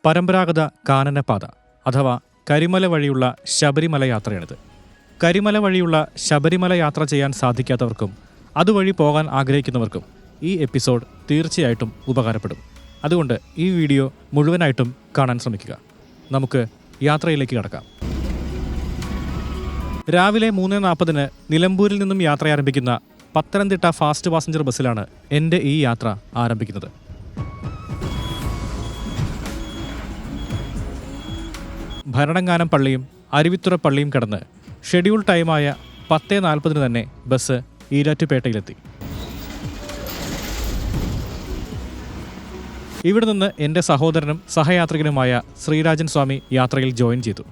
പരമ്പരാഗത കാനനപാത അഥവാ കരിമല വഴിയുള്ള ശബരിമല യാത്രയാണിത്. കരിമല വഴിയുള്ള ശബരിമല യാത്ര ചെയ്യാൻ സാധിക്കാത്തവർക്കും അതുവഴി പോകാൻ ആഗ്രഹിക്കുന്നവർക്കും ഈ എപ്പിസോഡ് തീർച്ചയായിട്ടും ഉപകാരപ്പെടും. അതുകൊണ്ട് ഈ വീഡിയോ മുഴുവനായിട്ടും കാണാൻ ശ്രമിക്കുക. നമുക്ക് യാത്രയിലേക്ക് കടക്കാം. രാവിലെ 3:40 നിലമ്പൂരിൽ നിന്നും യാത്ര ആരംഭിക്കുന്ന പത്തനംതിട്ട ഫാസ്റ്റ് പാസഞ്ചർ ബസ്സിലാണ് എൻ്റെ ഈ യാത്ര ആരംഭിക്കുന്നത്. ഭരണങ്ങാനം പള്ളിയും അരുവിത്തുറ പള്ളിയും കടന്ന് ഷെഡ്യൂൾ ടൈമായ 10:40 തന്നെ ബസ് ഈരാറ്റുപേട്ടയിലെത്തി. ഇവിടെ നിന്ന് എൻ്റെ സഹോദരനും സഹയാത്രികനുമായ ശ്രീരാജൻ സ്വാമി യാത്രയിൽ ജോയിൻ ചെയ്തു.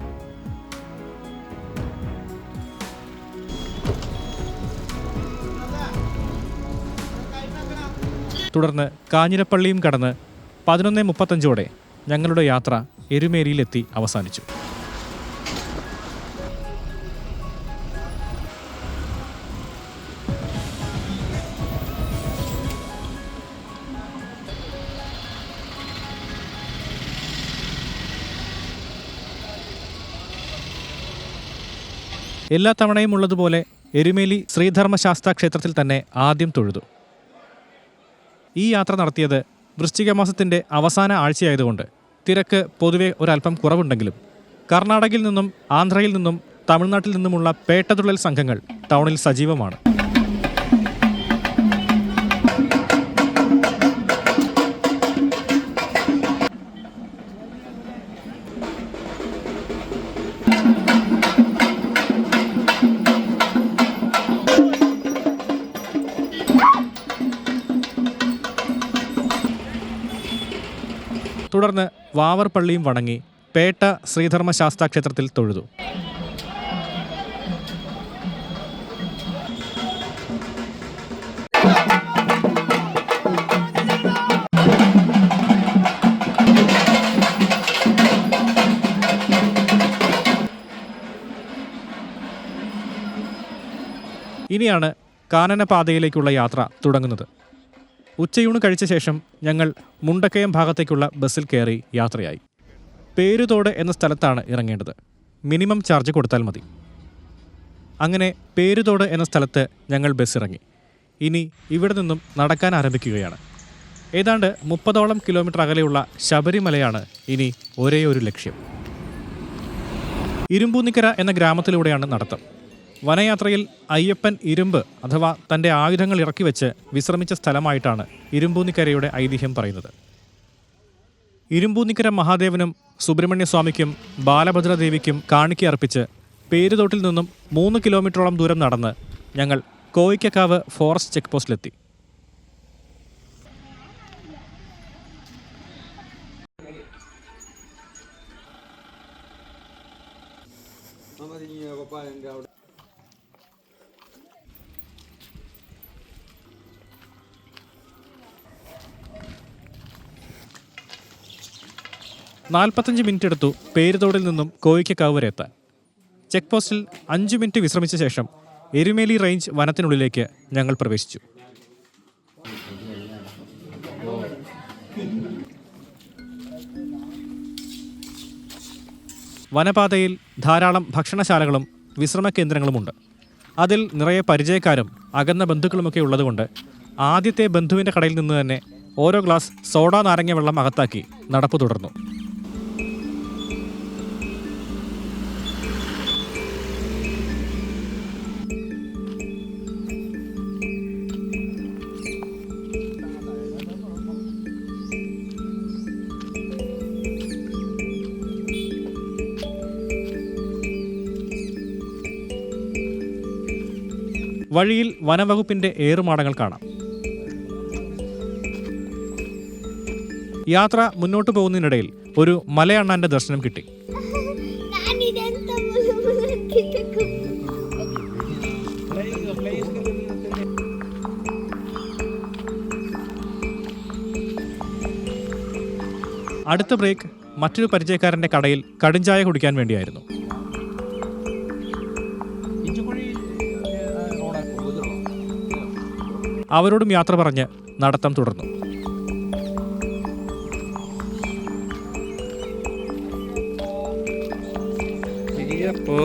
തുടർന്ന് കാഞ്ഞിരപ്പള്ളിയും കടന്ന് 11:35 ഞങ്ങളുടെ യാത്ര എരുമേലിയിലെത്തി അവസാനിച്ചു. എല്ലാ തവണയും ഉള്ളതുപോലെ എരുമേലി ശ്രീധർമ്മശാസ്താ ക്ഷേത്രത്തിൽ തന്നെ ആദ്യം തൊഴുതു. ഈ യാത്ര നടത്തിയത് വൃശ്ചിക മാസത്തിൻ്റെ അവസാന ആഴ്ചയായതുകൊണ്ട് തിരക്ക് പൊതുവെ ഒരല്പം കുറവുണ്ടെങ്കിലും കർണാടകയിൽ നിന്നും ആന്ധ്രയിൽ നിന്നും തമിഴ്നാട്ടിൽ നിന്നുമുള്ള പേട്ടതുള്ളൽ സംഘങ്ങൾ ടൗണിൽ സജീവമാണ്. തുടർന്ന് വാവർ പള്ളിയും വണങ്ങി പേട്ട ശ്രീധർമ്മശാസ്താ ക്ഷേത്രത്തിൽ തൊഴുതു. ഇനിയാണ് കാനനപാതയിലേക്കുള്ള യാത്ര തുടങ്ങുന്നത്. ഉച്ചയൂണ് കഴിച്ച ശേഷം ഞങ്ങൾ മുണ്ടക്കയം ഭാഗത്തേക്കുള്ള ബസ്സിൽ കയറി യാത്രയായി. പേരുതോട് എന്ന സ്ഥലത്താണ് ഇറങ്ങേണ്ടത്. മിനിമം ചാർജ് കൊടുത്താൽ മതി. അങ്ങനെ പേരുതോട് എന്ന സ്ഥലത്ത് ഞങ്ങൾ ബസ് ഇറങ്ങി. ഇനി ഇവിടെ നിന്നും നടക്കാൻ ആരംഭിക്കുകയാണ്. ഏതാണ്ട് 30ഓളം കിലോമീറ്റർ അകലെയുള്ള ശബരിമലയാണ് ഇനി ഒരേ ഒരു ലക്ഷ്യം. ഇരുമ്പൂന്നിക്കര എന്ന ഗ്രാമത്തിലൂടെയാണ് നടത്തം. വനയാത്രയിൽ അയ്യപ്പൻ ഇരുമ്പ് അഥവാ തൻ്റെ ആയുധങ്ങൾ ഇറക്കി വെച്ച് വിശ്രമിച്ച സ്ഥലമായിട്ടാണ് ഇരുമ്പൂന്നിക്കരയുടെ ഐതിഹ്യം പറയുന്നത്. ഇരുമ്പൂന്നിക്കര മഹാദേവനും സുബ്രഹ്മണ്യസ്വാമിക്കും ബാലഭദ്രദേവിക്കും കാണിക്ക അർപ്പിച്ച് പേരുതോട്ടിൽ നിന്നും 3 കിലോമീറ്ററോളം ദൂരം നടന്ന് ഞങ്ങൾ കോയിക്കക്കാവ് ഫോറസ്റ്റ് ചെക്ക് പോസ്റ്റിലെത്തി. നാൽപ്പത്തഞ്ച് മിനിറ്റ് എടുത്തു പേരുതോടിൽ നിന്നും കോയിക്കക്കാവ് വരെ എത്താൻ. ചെക്ക് പോസ്റ്റിൽ 5 മിനിറ്റ് വിശ്രമിച്ച ശേഷം എരുമേലി റേഞ്ച് വനത്തിനുള്ളിലേക്ക് ഞങ്ങൾ പ്രവേശിച്ചു. വനപാതയിൽ ധാരാളം ഭക്ഷണശാലകളും വിശ്രമ കേന്ദ്രങ്ങളുമുണ്ട്. അതിൽ നിറയെ പരിചയക്കാരും അകന്ന ബന്ധുക്കളുമൊക്കെ ഉള്ളതുകൊണ്ട് ആദ്യത്തെ ബന്ധുവിൻ്റെ കടയിൽ നിന്ന് തന്നെ ഓരോ ഗ്ലാസ് സോഡാ നാരങ്ങ വെള്ളം അകത്താക്കി നടപ്പ് തുടർന്നു. വഴിയിൽ വനവകുപ്പിന്റെ ഏറുമാടങ്ങൾ കാണാം. യാത്ര മുന്നോട്ടു പോകുന്നതിനിടയിൽ ഒരു മലയണ്ണാന്റെ ദർശനം കിട്ടി. അടുത്ത ബ്രേക്ക് മറ്റൊരു പരിചയക്കാരന്റെ കടയിൽ കടുംചായ കുടിക്കാൻ വേണ്ടിയായിരുന്നു. അവരോടും യാത്ര പറഞ്ഞ് നടത്തം തുടർന്നു. അയ്യപ്പോ.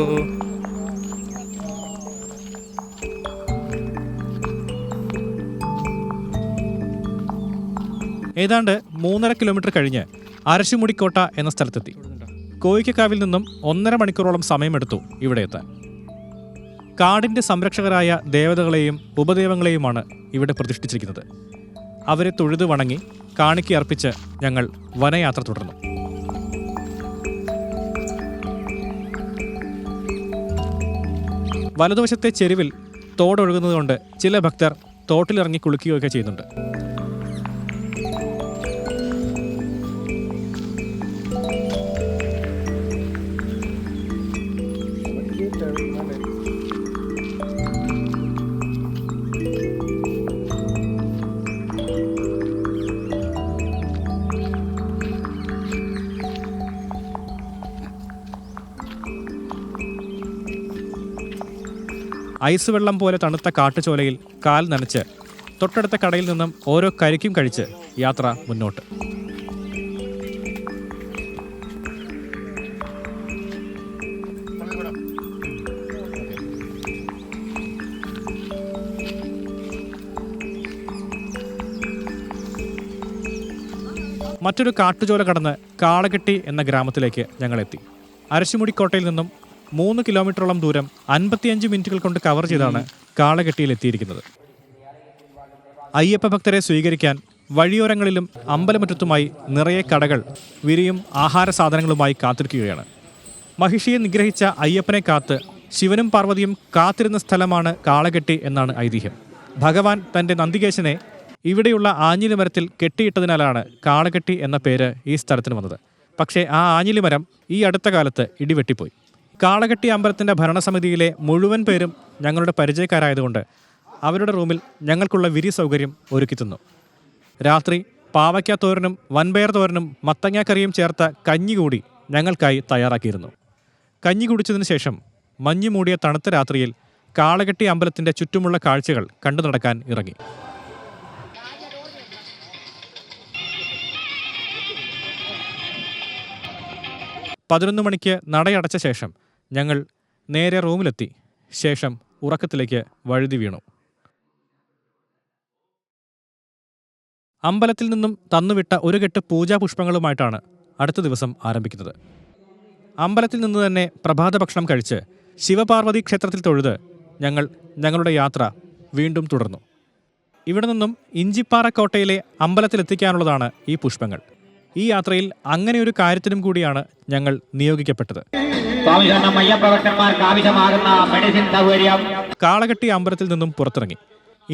ഏതാണ്ട് 3.5 കിലോമീറ്റർ കഴിഞ്ഞ് അരശുമുടിക്കോട്ട എന്ന സ്ഥലത്തെത്തി. കോയിക്കക്കാവിൽ നിന്നും 1.5 മണിക്കൂറോളം സമയമെടുത്തു ഇവിടെ എത്താൻ. കാടിന്റെ സംരക്ഷകരായ ദേവതകളെയും ഉപദേവങ്ങളെയുമാണ് ഇവിടെ പ്രതിഷ്ഠിച്ചിരിക്കുന്നത്. അവരെ തൊഴുതു വണങ്ങി കാണിക്കയർപ്പിച്ച് ഞങ്ങൾ വനയാത്ര തുടർന്നു. വലതുവശത്തെ ചെരുവിൽ തോടൊഴുകുന്നതുകൊണ്ട് ചില ഭക്തർ തോട്ടിലിറങ്ങി കുളിക്കുകയൊക്കെ ചെയ്യുന്നുണ്ട്. ഐസ് വെള്ളം പോലെ തണുത്ത കാട്ടുചോലയിൽ കാൽ നനച്ച് തൊട്ടടുത്ത കടയിൽ നിന്നും ഓരോ കരിക്കും കഴിച്ച് യാത്ര മുന്നോട്ട്. മറ്റൊരു കാട്ടുചോല കടന്ന് കാളകെട്ടി എന്ന ഗ്രാമത്തിലേക്ക് ഞങ്ങളെത്തി. അരശുമുടിക്കോട്ടയിൽ നിന്നും 3 കിലോമീറ്ററോളം ദൂരം 55 മിനിറ്റുകൾ കൊണ്ട് കവർ ചെയ്താണ് കാളകെട്ടിയിൽ എത്തിയിരിക്കുന്നത്. അയ്യപ്പ ഭക്തരെ സ്വീകരിക്കാൻ വഴിയോരങ്ങളിലും അമ്പലമുറ്റത്തുമായി നിറയെ കടകൾ വിരിയും ആഹാര സാധനങ്ങളുമായി കാത്തിരിക്കുകയാണ്. മഹിഷിയെ നിഗ്രഹിച്ച അയ്യപ്പനെ കാത്ത് ശിവനും പാർവതിയും കാത്തിരുന്ന സ്ഥലമാണ് കാളകെട്ടി എന്നാണ് ഐതിഹ്യം. ഭഗവാൻ തൻ്റെ നന്ദികേശനെ ഇവിടെയുള്ള ആഞ്ഞിലിമരത്തിൽ കെട്ടിയിട്ടതിനാലാണ് കാളകെട്ടി എന്ന പേര് ഈ സ്ഥലത്തിന് വന്നത്. പക്ഷേ ആ ആഞ്ഞിലിമരം ഈ അടുത്ത കാലത്ത് ഇടിവെട്ടിപ്പോയി. കാളകെട്ടി അമ്പലത്തിൻ്റെ ഭരണസമിതിയിലെ മുഴുവൻ പേരും ഞങ്ങളുടെ പരിചയക്കാരായതുകൊണ്ട് അവരുടെ റൂമിൽ ഞങ്ങൾക്കുള്ള വിരി സൗകര്യം ഒരുക്കി തന്നു. രാത്രി പാവയ്ക്കാത്തോരനും വൻപയർ തോരനും മത്തങ്ങാക്കറിയും ചേർത്ത കഞ്ഞി കൂടി ഞങ്ങൾക്കായി തയ്യാറാക്കിയിരുന്നു. കഞ്ഞി കുടിച്ചതിന് ശേഷം മഞ്ഞു മൂടിയ തണുത്ത രാത്രിയിൽ കാളകെട്ടി അമ്പലത്തിൻ്റെ ചുറ്റുമുള്ള കാഴ്ചകൾ കണ്ടു നടക്കാൻ ഇറങ്ങി. പതിനൊന്ന് മണിക്ക് നടയടച്ച ശേഷം ഞങ്ങൾ നേരെ റൂമിലെത്തി. ശേഷം ഉറക്കത്തിലേക്ക് വഴുതി വീണു. അമ്പലത്തിൽ നിന്നും തന്നുവിട്ട ഒരു കെട്ട് പൂജാപുഷ്പങ്ങളുമായിട്ടാണ് അടുത്ത ദിവസം ആരംഭിക്കുന്നത്. അമ്പലത്തിൽ നിന്ന് തന്നെ പ്രഭാത ഭക്ഷണം കഴിച്ച് ശിവപാർവതി ക്ഷേത്രത്തിൽ തൊഴുത് ഞങ്ങൾ ഞങ്ങളുടെ യാത്ര വീണ്ടും തുടർന്നു. ഇവിടെ നിന്നും ഇഞ്ചിപ്പാറ കോട്ടയിലെ അമ്പലത്തിലെത്തിക്കാനുള്ളതാണ് ഈ പുഷ്പങ്ങൾ. ഈ യാത്രയിൽ അങ്ങനെ ഒരു കാര്യത്തിനും കൂടിയാണ് ഞങ്ങൾ നിയോഗിക്കപ്പെട്ടത്. കാളകെട്ടി അമ്പലത്തിൽ നിന്നും പുറത്തിറങ്ങി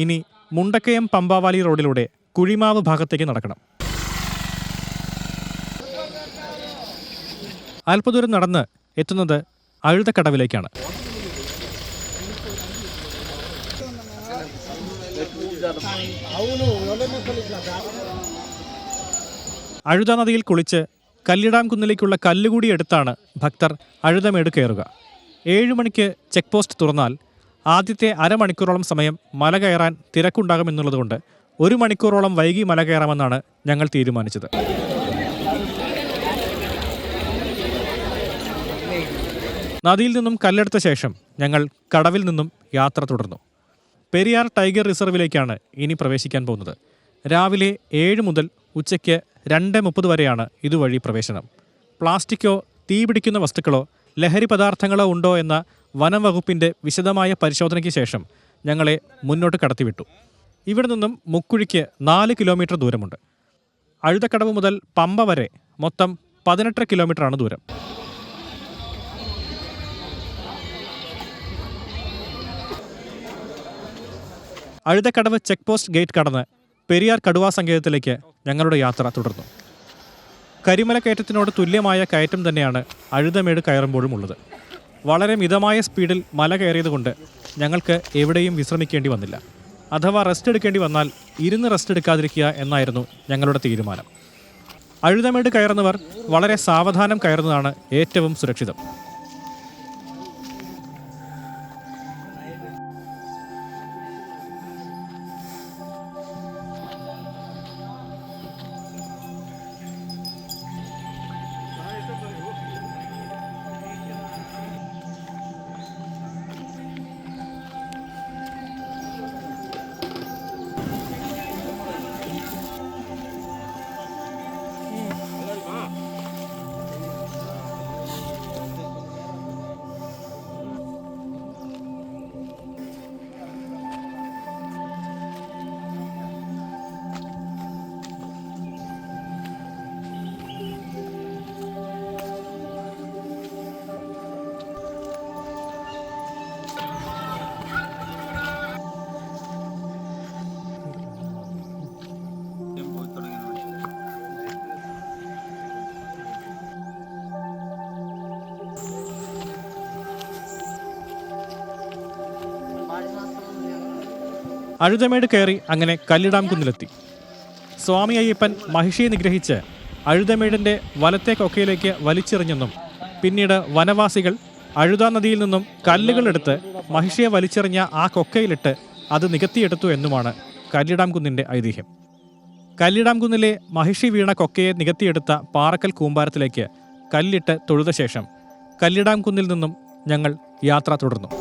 ഇനി മുണ്ടക്കയം പമ്പാവാലി റോഡിലൂടെ കുഴിമാവ് ഭാഗത്തേക്ക് നടക്കണം. അല്പദൂരം നടന്ന് എത്തുന്നത് അഴുതക്കടവിലേക്കാണ്. അഴുത നദിയിൽ കുളിച്ച് കല്ലിടാം കുന്നിലേക്കുള്ള കല്ലുകൂടി എടുത്താണ് ഭക്തർ അഴുതമേട് കയറുക. 7 മണിക്ക് ചെക്ക് പോസ്റ്റ് തുറന്നാൽ ആദ്യത്തെ അരമണിക്കൂറോളം സമയം മല കയറാൻ തിരക്കുണ്ടാകുമെന്നുള്ളതുകൊണ്ട് 1 മണിക്കൂറോളം വൈകി മല കയറാമെന്നാണ് ഞങ്ങൾ തീരുമാനിച്ചത്. നദിയിൽ നിന്നും കല്ലെടുത്ത ശേഷം ഞങ്ങൾ കടവിൽ നിന്നും യാത്ര തുടർന്നു. പെരിയാർ ടൈഗർ റിസർവിലേക്കാണ് ഇനി പ്രവേശിക്കാൻ പോകുന്നത്. രാവിലെ 7 മുതൽ ഉച്ചയ്ക്ക് 2:30 വരെയാണ് ഇതുവഴി പ്രവേശനം. പ്ലാസ്റ്റിക്കോ തീപിടിക്കുന്ന വസ്തുക്കളോ ലഹരി പദാർത്ഥങ്ങളോ ഉണ്ടോ എന്ന വനം വകുപ്പിൻ്റെ വിശദമായ പരിശോധനയ്ക്ക് ശേഷം ഞങ്ങളെ മുന്നോട്ട് കടത്തിവിട്ടു. ഇവിടെ നിന്നും മുക്കുഴിക്ക് 4 കിലോമീറ്റർ ദൂരമുണ്ട്. അഴുതക്കടവ് മുതൽ പമ്പ വരെ മൊത്തം 18 കിലോമീറ്ററാണ് ദൂരം. അഴുതക്കടവ് ചെക്ക് പോസ്റ്റ് ഗേറ്റ് കടന്ന് പെരിയാർ കടുവാ സങ്കേതത്തിലേക്ക് ഞങ്ങളുടെ യാത്ര തുടർന്നു. കരിമല കയറ്റത്തിനോട് തുല്യമായ കയറ്റം തന്നെയാണ് അഴുതമേട് കയറുമ്പോഴും ഉള്ളത്. വളരെ മിതമായ സ്പീഡിൽ മല കയറിയതുകൊണ്ട് ഞങ്ങൾക്ക് എവിടെയും വിശ്രമിക്കേണ്ടി വന്നില്ല. അഥവാ റെസ്റ്റ് എടുക്കേണ്ടി വന്നാൽ ഇരുന്ന് റെസ്റ്റ് എടുക്കാതിരിക്കുക എന്നായിരുന്നു ഞങ്ങളുടെ തീരുമാനം. അഴുതമേട് കയറുന്നവർ വളരെ സാവധാനം കയറുന്നതാണ് ഏറ്റവും സുരക്ഷിതം. അഴുതമേട് കയറി അങ്ങനെ കല്ലിടാം കുന്നിലെത്തി. സ്വാമി അയ്യപ്പൻ മഹിഷിയെ നിഗ്രഹിച്ച് അഴുതമേടിൻ്റെ വലത്തെ കൊക്കയിലേക്ക് വലിച്ചെറിഞ്ഞെന്നും പിന്നീട് വനവാസികൾ അഴുതാ നദിയിൽ നിന്നും കല്ലുകളെടുത്ത് മഹിഷിയെ വലിച്ചെറിഞ്ഞ ആ കൊക്കയിലിട്ട് അത് നികത്തിയെടുത്തു എന്നുമാണ് കല്ലിടാം കുന്നിൻ്റെ ഐതിഹ്യം. കല്ലിടാം കുന്നിലെ മഹിഷി വീണ കൊക്കയെ നികത്തിയെടുത്ത പാറക്കൽ കൂമ്പാരത്തിലേക്ക് കല്ലിട്ട് തൊഴുത ശേഷം കല്ലിടാം കുന്നിൽ നിന്നും ഞങ്ങൾ യാത്ര തുടർന്നു.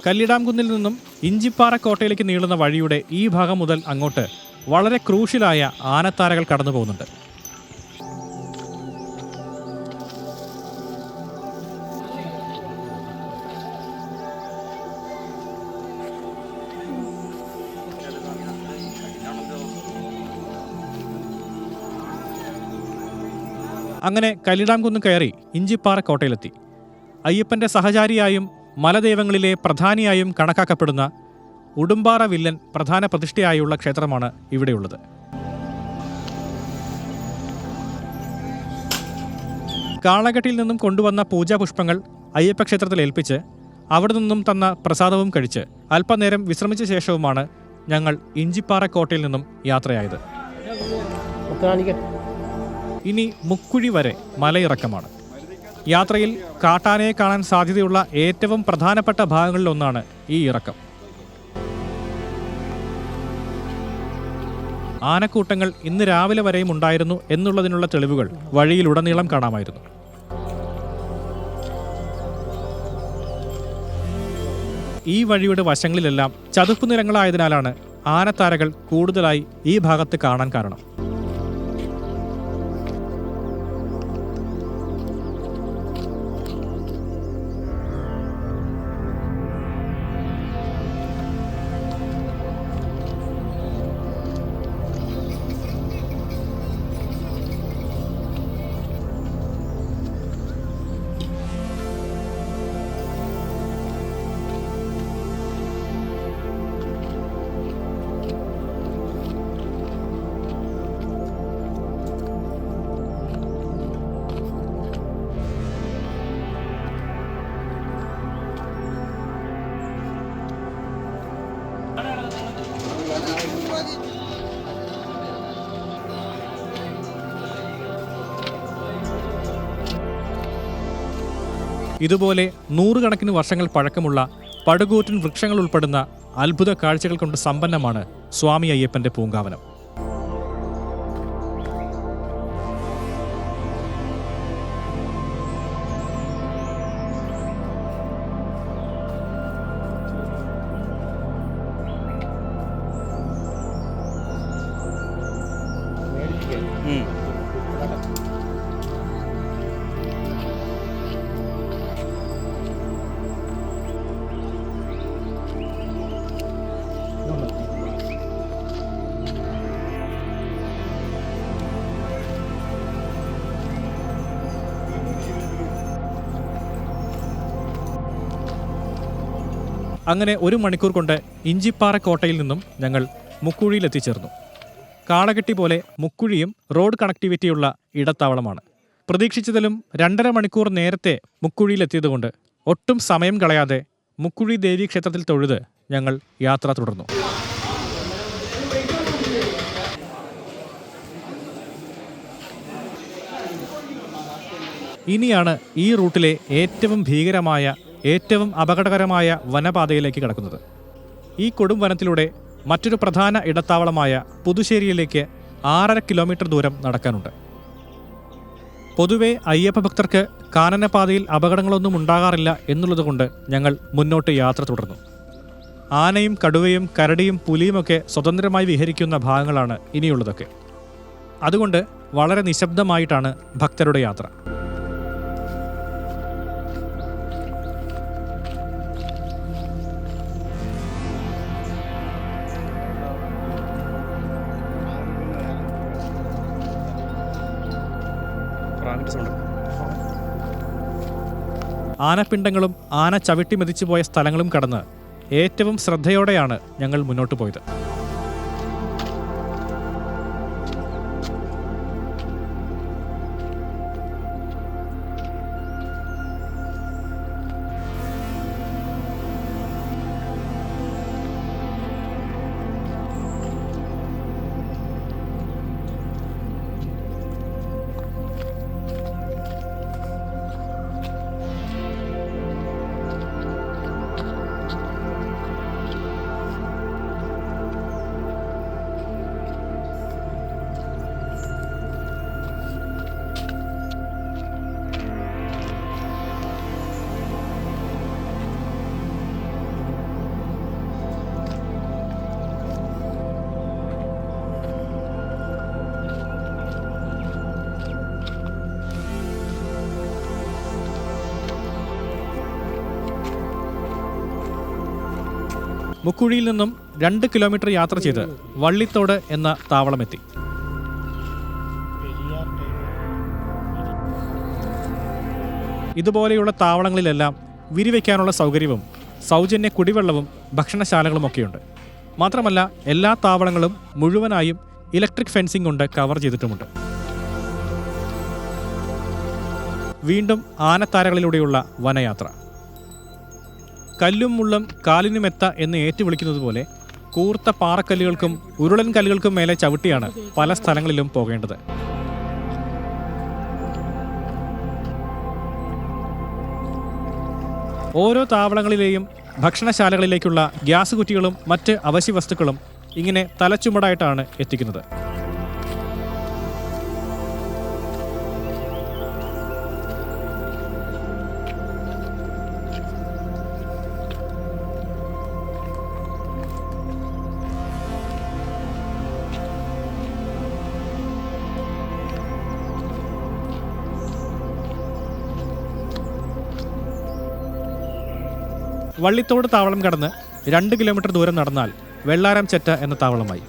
കല്ലിടാം കുന്നിൽ നിന്നും ഇഞ്ചിപ്പാറ കോട്ടയിലേക്ക് നീളുന്ന വഴിയുടെ ഈ ഭാഗം മുതൽ അങ്ങോട്ട് വളരെ ക്രൂഷ്യലായ ആനത്താരകൾ കടന്നു പോകുന്നുണ്ട്. അങ്ങനെ കല്ലിടാം കുന്ന് കയറി ഇഞ്ചിപ്പാറ കോട്ടയിലെത്തി. അയ്യപ്പൻ്റെ സഹചാരിയായും മലദൈവങ്ങളിലെ പ്രധാനിയായും കണക്കാക്കപ്പെടുന്ന ഉടുമ്പാറ വില്ലൻ പ്രധാന പ്രതിഷ്ഠയായുള്ള ക്ഷേത്രമാണ് ഇവിടെയുള്ളത്. കാളകെട്ടിൽ നിന്നും കൊണ്ടുവന്ന പൂജാപുഷ്പങ്ങൾ അയ്യപ്പ ക്ഷേത്രത്തിൽ ഏൽപ്പിച്ച് അവിടെ നിന്നും തന്ന പ്രസാദവും കഴിച്ച് അല്പനേരം വിശ്രമിച്ച ശേഷവുമാണ് ഞങ്ങൾ ഇഞ്ചിപ്പാറ കോട്ടയിൽ നിന്നും യാത്രയായത്. ഇനി മുക്കുഴി വരെ മലയിറക്കമാണ്. യാത്രയിൽ കാട്ടാനയെ കാണാൻ സാധ്യതയുള്ള ഏറ്റവും പ്രധാനപ്പെട്ട ഭാഗങ്ങളിലൊന്നാണ് ഈ ഇറക്കം. ആനക്കൂട്ടങ്ങൾ ഇന്ന് രാവിലെ വരെയും ഉണ്ടായിരുന്നു എന്നുള്ളതിനുള്ള തെളിവുകൾ വഴിയിലുടനീളം കാണാമായിരുന്നു. ഈ വഴിയുടെ വശങ്ങളിലെല്ലാം ചതുപ്പ് നിലങ്ങളായതിനാലാണ് ആനത്താരകൾ കൂടുതലായി ഈ ഭാഗത്ത് കാണാൻ കാരണം. ഇതുപോലെ നൂറുകണക്കിന് വർഷങ്ങൾ പഴക്കമുള്ള പടുകൂറ്റൻ വൃക്ഷങ്ങൾ ഉൾപ്പെടുന്ന അത്ഭുത കാഴ്ചകൾ കൊണ്ട് സമ്പന്നമാണ് സ്വാമി അയ്യപ്പന്റെ പൂങ്കാവനം. അങ്ങനെ 1 മണിക്കൂർ കൊണ്ട് ഇഞ്ചിപ്പാറ കോട്ടയിൽ നിന്നും ഞങ്ങൾ മുക്കുഴിയിൽ എത്തിച്ചേർന്നു. കാളകെട്ടി പോലെ മുക്കുഴിയും റോഡ് കണക്ടിവിറ്റിയുള്ള ഇടത്താവളമാണ്. പ്രതീക്ഷിച്ചതിലും 2.5 മണിക്കൂർ നേരത്തെ മുക്കുഴിയിലെത്തിയതുകൊണ്ട് ഒട്ടും സമയം കളയാതെ മുക്കുഴി ദേവീക്ഷേത്രത്തിൽ തൊഴുത് ഞങ്ങൾ യാത്ര തുടർന്നു. ഇനിയാണ് ഈ റൂട്ടിലെ ഏറ്റവും ഭീകരമായ, ഏറ്റവും അപകടകരമായ വനപാതയിലേക്ക് കടക്കുന്നത്. ഈ കൊടും വനത്തിലൂടെ മറ്റൊരു പ്രധാന ഇടത്താവളമായ പുതുശ്ശേരിയിലേക്ക് 6.5 കിലോമീറ്റർ ദൂരം നടക്കാനുണ്ട്. പൊതുവെ അയ്യപ്പ ഭക്തർക്ക് കാനനപാതയിൽ അപകടങ്ങളൊന്നും ഉണ്ടാകാറില്ല എന്നുള്ളതുകൊണ്ട് ഞങ്ങൾ മുന്നോട്ട് യാത്ര തുടർന്നു. ആനയും കടുവയും കരടിയും പുലിയുമൊക്കെ സ്വതന്ത്രമായി വിഹരിക്കുന്ന ഭാഗങ്ങളാണ് ഇനിയുള്ളതൊക്കെ. അതുകൊണ്ട് വളരെ നിശബ്ദമായിട്ടാണ് ഭക്തരുടെ യാത്ര. ആനപ്പിണ്ടങ്ങളും ആന ചവിട്ടി മെതിച്ചുപോയ സ്ഥലങ്ങളും കടന്ന് ഏറ്റവും ശ്രദ്ധയോടെയാണ് ഞങ്ങൾ മുന്നോട്ട് പോയത്. മുക്കുഴിയിൽ നിന്നും 2 കിലോമീറ്റർ യാത്ര ചെയ്ത് വള്ളിത്തോട് എന്ന താവളമെത്തി. ഇതുപോലെയുള്ള താവളങ്ങളിലെല്ലാം വിരിവയ്ക്കാനുള്ള സൗകര്യവും സൗജന്യ കുടിവെള്ളവും ഭക്ഷണശാലകളുമൊക്കെയുണ്ട്. മാത്രമല്ല എല്ലാ താവളങ്ങളും മുഴുവനായും ഇലക്ട്രിക് ഫെൻസിംഗ് കൊണ്ട് കവർ ചെയ്തിട്ടുമുണ്ട്. വീണ്ടും ആനത്താരകളിലൂടെയുള്ള വനയാത്ര. കല്ലും മുള്ളും കാലിനുമെത്ത എന്ന് ഏറ്റുവിളിക്കുന്നത് പോലെ കൂർത്ത പാറക്കല്ലുകൾക്കും ഉരുളൻ കല്ലുകൾക്കും മേലെ ചവിട്ടിയാണ് പല സ്ഥലങ്ങളിലും പോകേണ്ടത്. ഓരോ താവളങ്ങളിലെയും ഭക്ഷണശാലകളിലേക്കുള്ള ഗ്യാസ് കുറ്റികളും മറ്റ് അവശ്യ വസ്തുക്കളും ഇങ്ങനെ തലച്ചുമടായിട്ടാണ് എത്തിക്കുന്നത്. വള്ളിത്തോട് താവളം കടന്ന് 2 കിലോമീറ്റർ ദൂരം നടന്നാൽ വെള്ളാരംചെറ്റ എന്ന താവളമായി.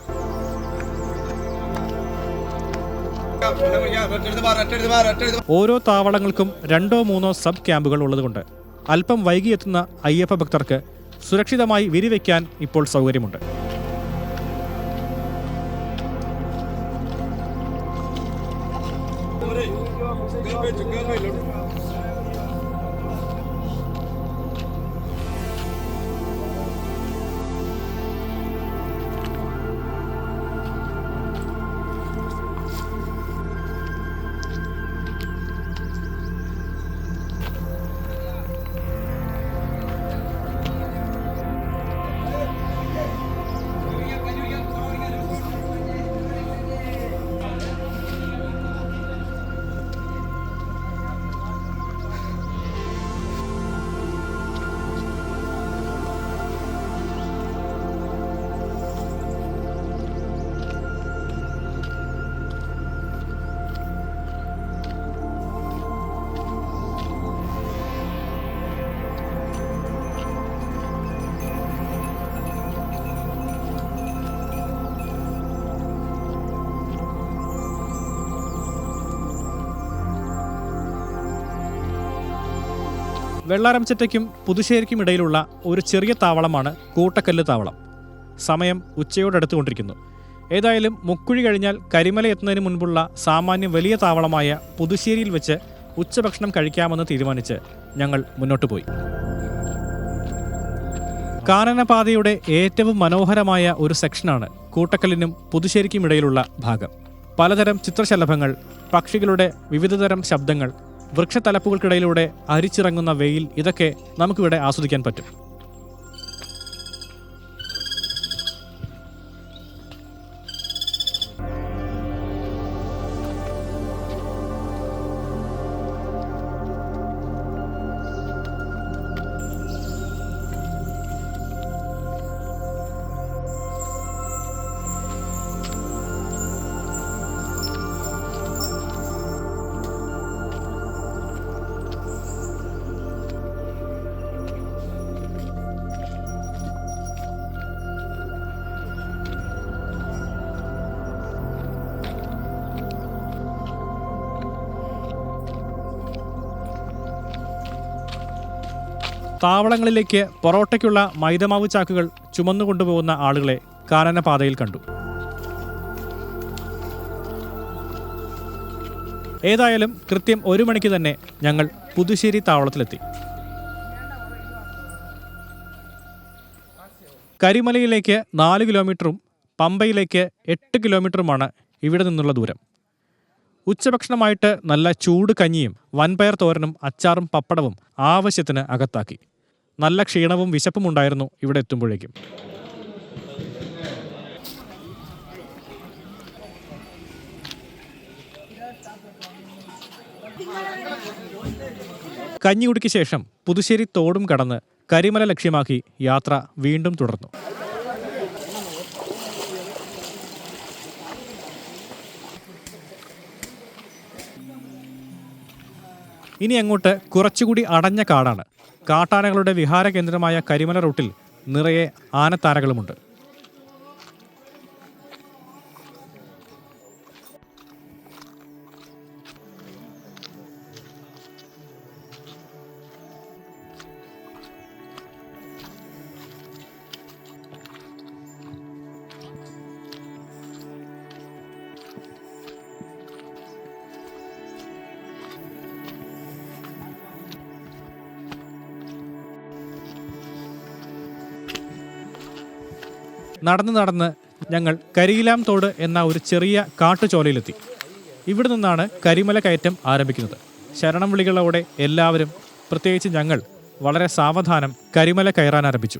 ഓരോ താവളങ്ങൾക്കും 2-3 സബ് ക്യാമ്പുകൾ ഉള്ളതുകൊണ്ട് അല്പം വൈകിയെത്തുന്ന അയ്യപ്പ ഭക്തർക്ക് സുരക്ഷിതമായി വിരിവയ്ക്കാൻ ഇപ്പോൾ സൗകര്യമുണ്ട്. വെള്ളാരംചെറ്റയ്ക്കും പുതുശ്ശേരിക്കും ഇടയിലുള്ള ഒരു ചെറിയ താവളമാണ് കൂട്ടക്കല്ല് താവളം. സമയം ഉച്ചയോടടുത്തുകൊണ്ടിരിക്കുന്നു. ഏതായാലും മുക്കുഴി കഴിഞ്ഞാൽ കരിമല എത്തുന്നതിന് മുൻപുള്ള സാമാന്യം വലിയ താവളമായ പുതുശ്ശേരിയിൽ വെച്ച് ഉച്ചഭക്ഷണം കഴിക്കാമെന്ന് തീരുമാനിച്ച് ഞങ്ങൾ മുന്നോട്ട് പോയി. കാനനപാതയുടെ ഏറ്റവും മനോഹരമായ ഒരു സെക്ഷനാണ് കൂട്ടക്കല്ലിനും പുതുശ്ശേരിക്കും ഇടയിലുള്ള ഭാഗം. പലതരം ചിത്രശലഭങ്ങൾ, പക്ഷികളുടെ വിവിധതരം ശബ്ദങ്ങൾ, വൃക്ഷത്തലപ്പുകൾക്കിടയിലൂടെ അരിച്ചിറങ്ങുന്ന വെയിൽ, ഇതൊക്കെ നമുക്കിവിടെ ആസ്വദിക്കാൻ പറ്റും. താവളങ്ങളിലേക്ക് പൊറോട്ടയ്ക്കുള്ള മൈദമാവ് ചാക്കുകൾ ചുമന്നുകൊണ്ടുപോകുന്ന ആളുകളെ കാനനപാതയിൽ കണ്ടു. ഏതായാലും കൃത്യം 1 മണിക്ക് തന്നെ ഞങ്ങൾ പുതുശ്ശേരി താവളത്തിലെത്തി. കരിമലയിലേക്ക് 4 കിലോമീറ്ററും പമ്പയിലേക്ക് 8 കിലോമീറ്ററുമാണ് ഇവിടെ നിന്നുള്ള ദൂരം. ഉച്ചഭക്ഷണമായിട്ട് നല്ല ചൂട് കഞ്ഞിയും വൻപയർ തോരനും അച്ചാറും പപ്പടവും ആവശ്യത്തിന് അകത്താക്കി. നല്ല ക്ഷീണവും വിശപ്പും ഉണ്ടായിരുന്നു ഇവിടെ എത്തുമ്പോഴേക്കും. കഞ്ഞി കുടിക്ക് ശേഷം പുതുശ്ശേരി തോടും കടന്ന് കരിമല ലക്ഷ്യമാക്കി യാത്ര വീണ്ടും തുടർന്നു. ഇനി അങ്ങോട്ട് കുറച്ചുകൂടി അടഞ്ഞ കാടാണ്. കാട്ടാനകളുടെ വിഹാര കേന്ദ്രമായ കരിമല റൂട്ടിൽ നിറയെ ആനത്താരകളുമുണ്ട്. നടന്ന് ഞങ്ങൾ കരിയിലാം തോട് എന്ന ഒരു ചെറിയ കാട്ടുചോലയിലെത്തി. ഇവിടെ നിന്നാണ് കരിമല കയറ്റം ആരംഭിക്കുന്നത്. ശരണം വിളികളോടെ എല്ലാവരും, പ്രത്യേകിച്ച് ഞങ്ങൾ, വളരെ സാവധാനം കരിമല കയറാൻ ആരംഭിച്ചു.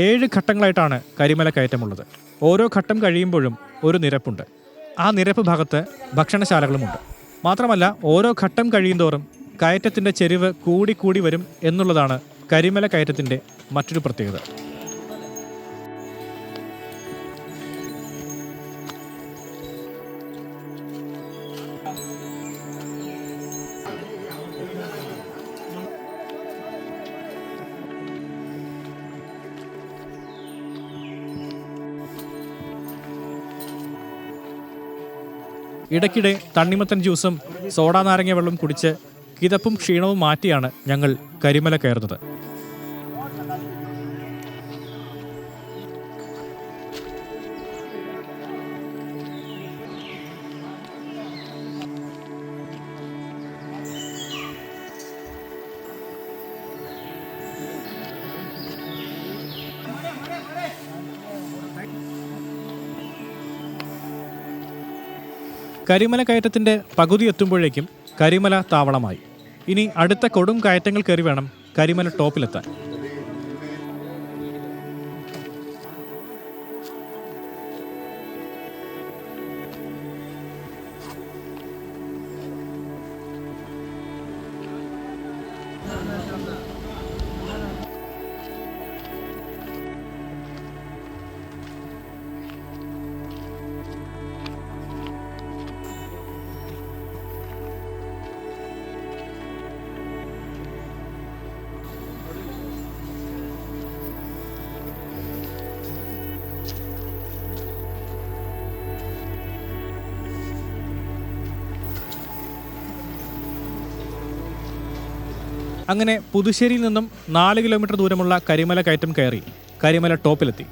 ഏഴ് ഘട്ടങ്ങളായിട്ടാണ് കരിമല കയറ്റമുള്ളത്. ഓരോ ഘട്ടം കഴിയുമ്പോഴും ഒരു നിരപ്പുണ്ട്. ആ നിരപ്പ് ഭാഗത്ത് ഭക്ഷണശാലകളുമുണ്ട്. മാത്രമല്ല, ഓരോ ഘട്ടം കഴിയുന്തോറും കയറ്റത്തിൻ്റെ ചെരിവ് കൂടി വരും എന്നുള്ളതാണ് കരിമല കയറ്റത്തിൻ്റെ മറ്റൊരു പ്രത്യേകത. ഇടയ്ക്കിടെ തണ്ണിമത്തൻ ജ്യൂസും സോഡാ നാരങ്ങ വെള്ളം കുടിച്ച് കിതപ്പും ക്ഷീണവും മാറ്റിയാണ് ഞങ്ങൾ കരിമല കയറുന്നത്. കരിമല കയറ്റത്തിൻ്റെ പകുതി എത്തുമ്പോഴേക്കും കരിമല താവളമായി. ഇനി അടുത്ത കൊടും കയറ്റങ്ങൾ കയറി വേണം കരിമല ടോപ്പിലെത്താൻ. അങ്ങനെ പുതുശ്ശേരിയിൽ നിന്നും 4 കിലോമീറ്റർ ദൂരമുള്ള കരിമല കയറ്റം കയറി കരിമല ടോപ്പിലെത്തി.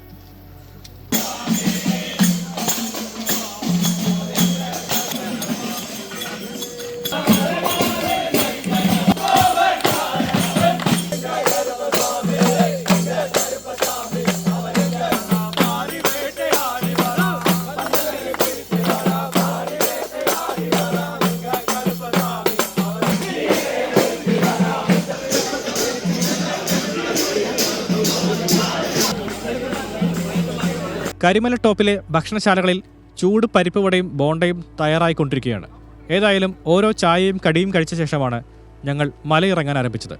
കരിമല ടോപ്പിലെ ഭക്ഷണശാലകളിൽ ചൂട് പരിപ്പ് വടയും ബോണ്ടയും തയ്യാറായിക്കൊണ്ടിരിക്കുകയാണ്. ഏതായാലും ഓരോ ചായയും കടിയും കഴിച്ച ശേഷമാണ് ഞങ്ങൾ മലയിറങ്ങാൻ ആരംഭിച്ചത്.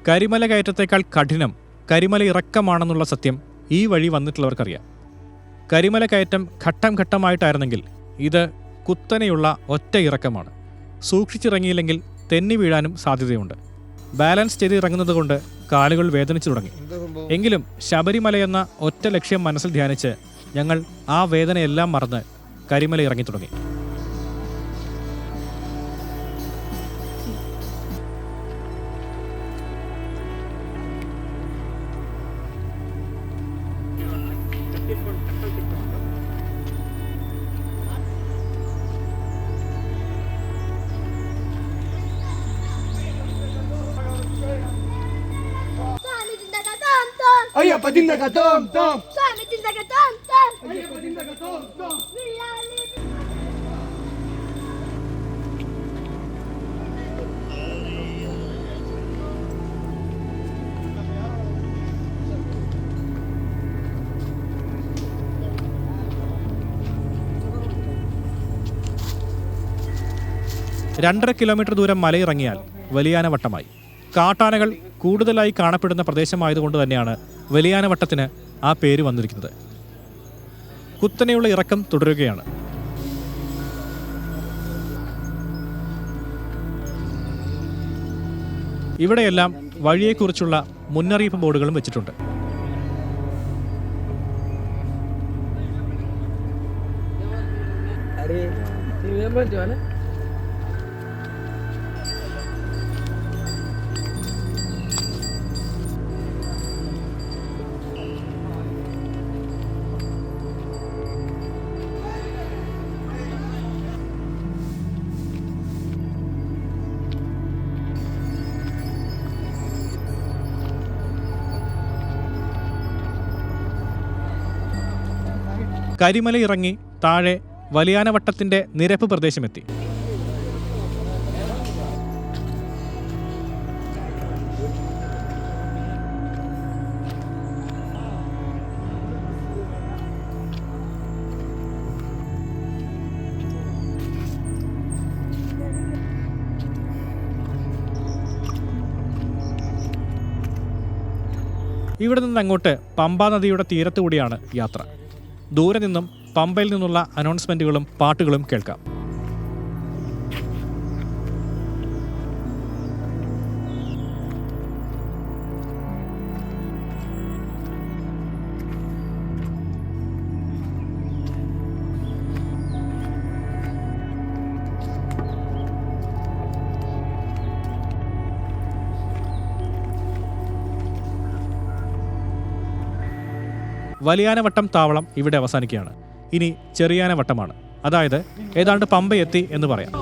കരിമല കയറ്റത്തേക്കാൾ കഠിനം കരിമല ഇറക്കമാണെന്നുള്ള സത്യം ഈ വഴി വന്നിട്ടുള്ളവർക്കറിയാം. കരിമല കയറ്റം ഘട്ടം ഘട്ടമായിട്ടായിരുന്നെങ്കിൽ ഇത് കുത്തനെയുള്ള ഒറ്റ ഇറക്കമാണ്. സൂക്ഷിച്ചിറങ്ങിയില്ലെങ്കിൽ തെന്നി വീഴാനും സാധ്യതയുണ്ട്. ബാലൻസ് ചെയ്ത് ഇറങ്ങുന്നത് കൊണ്ട് കാലുകൾ വേദനിച്ചു തുടങ്ങി. എങ്കിലും ശബരിമലയെന്ന ഒറ്റ ലക്ഷ്യം മനസ്സിൽ ധ്യാനിച്ച് ഞങ്ങൾ ആ വേദനയെല്ലാം മറന്ന് കരിമല ഇറങ്ങി തുടങ്ങി. Ayyappa tindaga tom tom. Swami tindaga tom tom. Ayyappa tindaga tom tom. We are living. രണ്ടര കിലോമീറ്റർ ദൂരം മലയിറങ്ങിയാൽ വലിയാനവട്ടമായി. കാട്ടാനകൾ കൂടുതലായി കാണപ്പെടുന്ന പ്രദേശമായതുകൊണ്ട് തന്നെയാണ് വലിയാനവട്ടത്തിന് ആ പേര് വന്നിരിക്കുന്നത്. കുത്തനെയുള്ള ഇറക്കം തുടരുകയാണ്. ഇവിടെയെല്ലാം വഴിയെക്കുറിച്ചുള്ള മുന്നറിയിപ്പ് ബോർഡുകളും വെച്ചിട്ടുണ്ട്. കരിമല ഇറങ്ങി താഴെ വലിയാനവട്ടത്തിന്റെ നിരപ്പ് പ്രദേശമെത്തി. ഇവിടെ നിന്ന് അങ്ങോട്ട് പമ്പാ നദിയുടെ തീരത്തുകൂടിയാണ് യാത്ര. ദൂരെ നിന്നും പമ്പയിൽ നിന്നുള്ള അനൗൺസ്മെന്റുകളും പാട്ടുകളും കേൾക്കാം. വലിയാനവട്ടം താവളം ഇവിടെ അവസാനിക്കുകയാണ്. ഇനി ചെറിയാനവട്ടമാണ്. അതായത് ഏതാണ്ട് പമ്പ എത്തി എന്ന് പറയാം.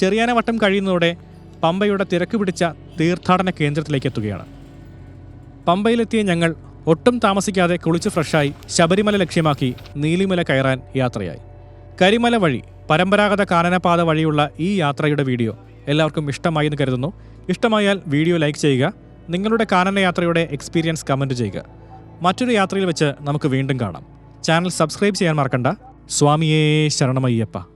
ചെറിയാനവട്ടം കഴിയുന്നതോടെ പമ്പയുടെ തിരക്ക് പിടിച്ച തീർത്ഥാടന കേന്ദ്രത്തിലേക്ക് എത്തുകയാണ്. പമ്പയിലെത്തിയ ഞങ്ങൾ ഒട്ടും താമസിക്കാതെ കുളിച്ച് ഫ്രഷായി ശബരിമല ലക്ഷ്യമാക്കി നീലിമല കയറാൻ യാത്രയായി. കരിമല വഴി പരമ്പരാഗത കാനനപാത വഴിയുള്ള ഈ യാത്രയുടെ വീഡിയോ എല്ലാവർക്കും ഇഷ്ടമായി എന്ന് കരുതുന്നു. ഇഷ്ടമായാൽ വീഡിയോ ലൈക്ക് ചെയ്യുക. നിങ്ങളുടെ കാനന യാത്രയുടെ എക്സ്പീരിയൻസ് കമൻറ്റ് ചെയ്യുക. മറ്റൊരു യാത്രയിൽ വെച്ച് നമുക്ക് വീണ്ടും കാണാം. ചാനൽ സബ്സ്ക്രൈബ് ചെയ്യാൻ മറക്കണ്ട. സ്വാമിയേ ശരണമയ്യപ്പ.